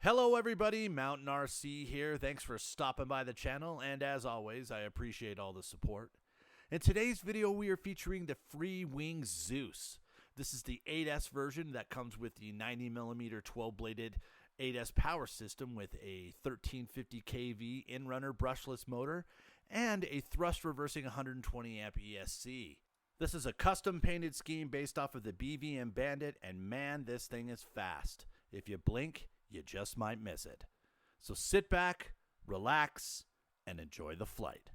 Hello everybody, Mountain RC here. Thanks for stopping by the channel, and as always, I appreciate all the support. In today's video, we are featuring the Freewing Zeus. This is the 8S version that comes with the 90mm 12-bladed 8S power system with a 1350 kV inrunner brushless motor and a thrust reversing 120 amp ESC. This is a custom painted scheme based off of the BVM Bandit, and man, this thing is fast. If you blink, you just might miss it. So sit back, relax, and enjoy the flight.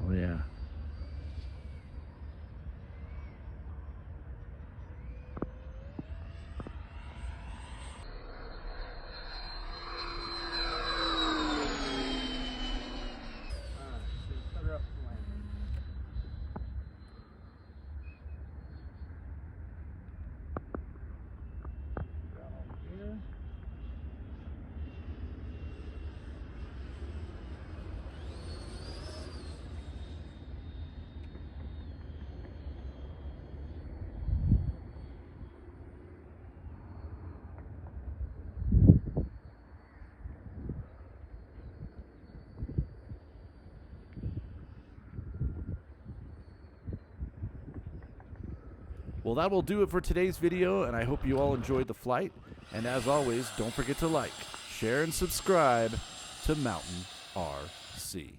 Oh yeah. Well, that will do it for today's video, and I hope you all enjoyed the flight. And as always, don't forget to like, share, and subscribe to Mountain RC.